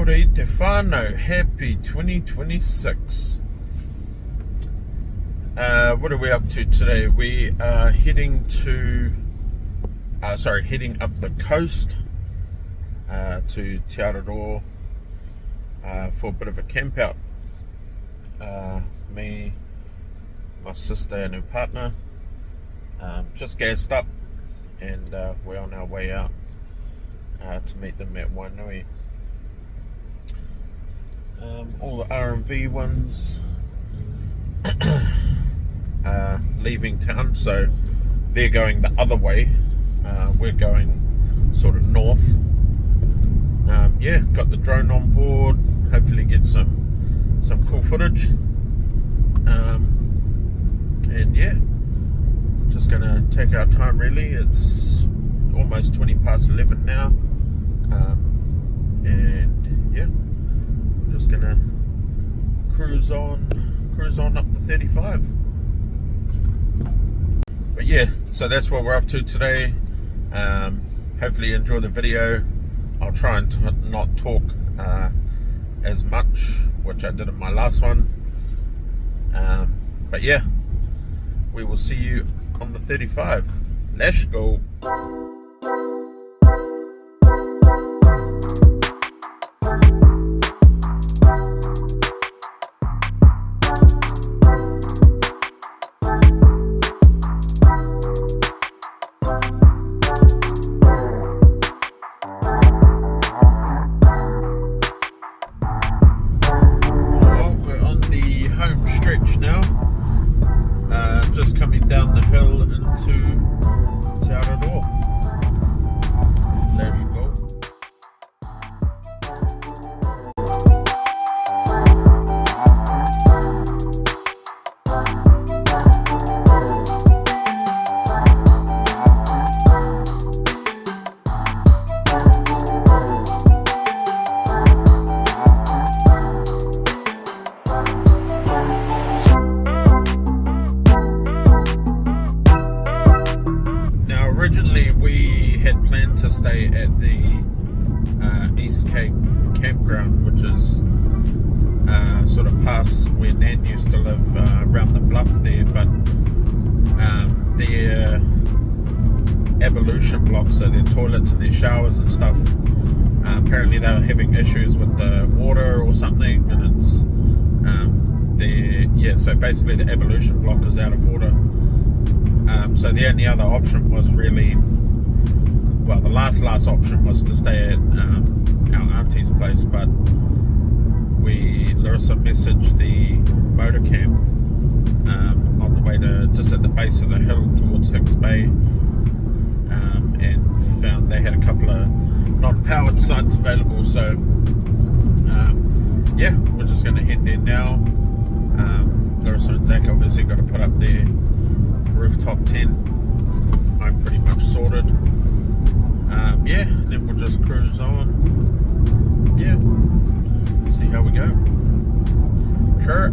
ora i te whānau, happy 2026. What are we up to today? We are heading up the coast to Te Araroa for a bit of a camp out. Me, my sister and her partner just gassed up, and we're on our way out to meet them at Wainui. All the R&V ones are leaving town, so they're going the other way. We're going sort of north. Got the drone on board, hopefully get some cool footage. Just gonna take our time really. It's almost 20 past 11 now. Just gonna cruise on up to 35. But yeah, so that's what we're up to today. Hopefully you enjoy the video. I'll try and not talk as much, which I did in my last one. But yeah, we will see you on the 35. Let's go. Now, just coming down the hill into Te Araroa. Let's go. Originally we had planned to stay at the East Cape campground, which is sort of past where Nan used to live, around the bluff there, but their ablution blocks, so their toilets and their showers and stuff, apparently they were having issues with the water or something, and so basically the ablution block is out of water. So the only other option was really, the last option was to stay at our auntie's place, but Larissa messaged the motor camp on the way to, just at the base of the hill towards Hicks Bay, and found they had a couple of non-powered sites available, so we're just going to head there now. Larissa and Zach obviously got to put up their rooftop tent. I'm pretty much sorted. Then we'll just cruise on. See how we go. Sure.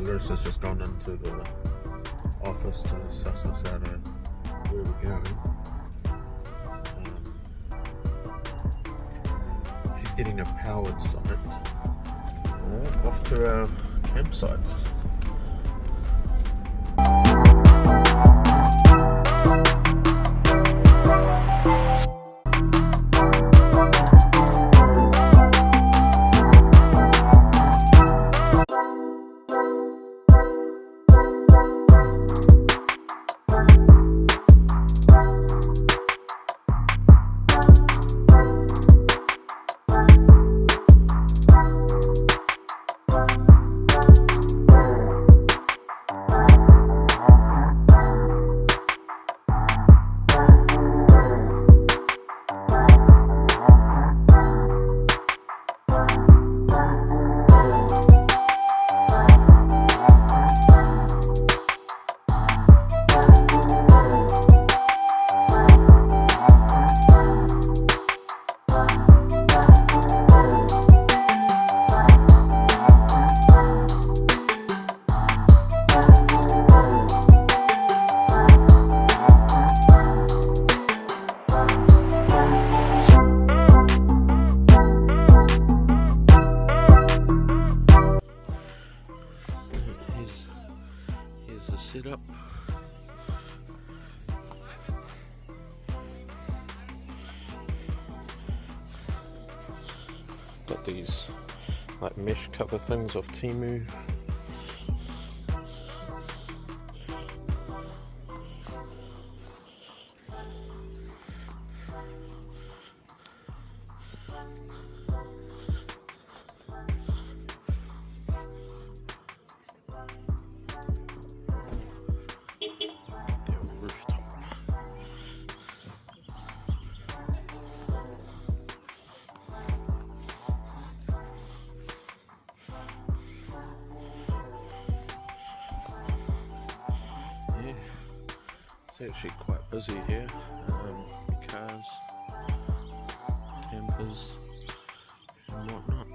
Larissa's just gone into the office to suss us out of where we're going. She's getting a powered site. Off to our campsite. Got these like mesh cover things off Temu. It's actually quite busy here. Cars, campers and whatnot.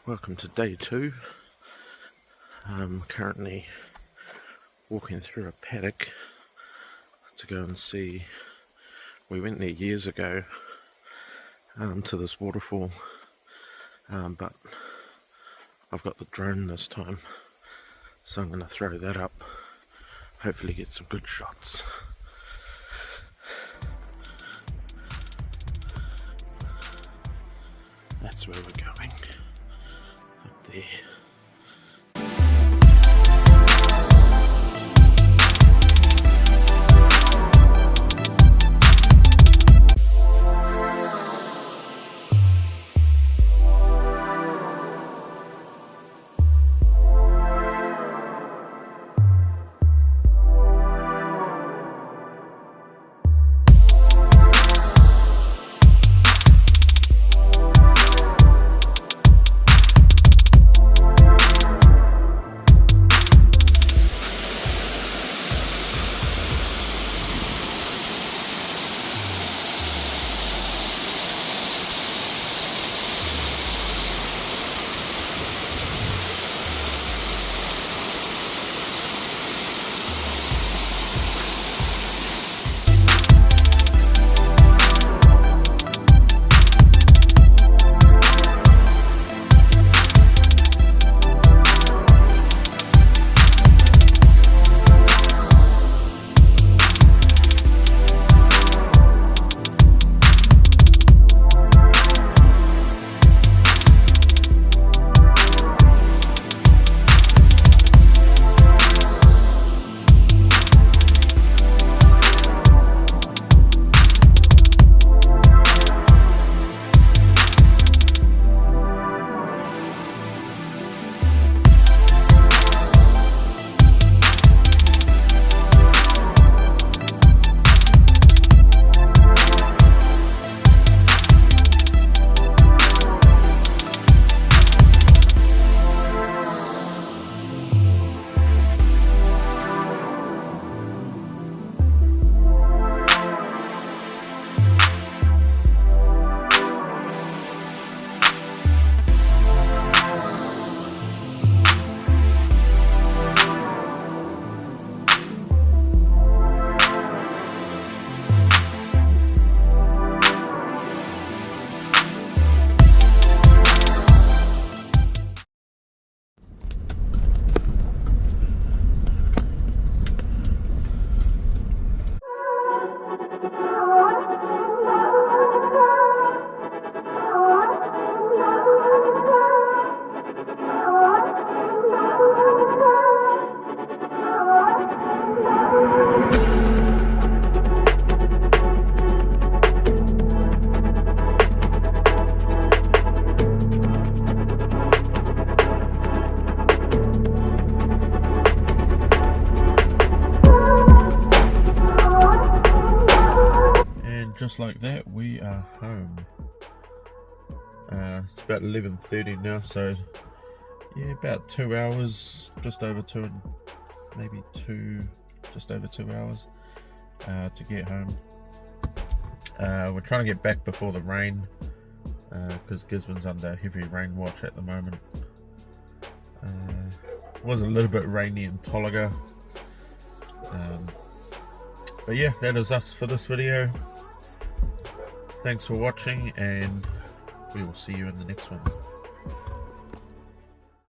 Welcome to day 2. I'm currently walking through a paddock to go and see. We went there years ago to this waterfall, but I've got the drone this time, so I'm going to throw that up, hopefully get some good shots. That's where we're going. Up there. just like that, we are home. It's about 11:30 now, so yeah, about 2 hours, just over two, maybe just over 2 hours to get home. We're trying to get back before the rain, because Gisborne's under heavy rain watch at the moment. It was a little bit rainy in Tolaga. But yeah, that is us for this video. Thanks for watching, and we will see you in the next one.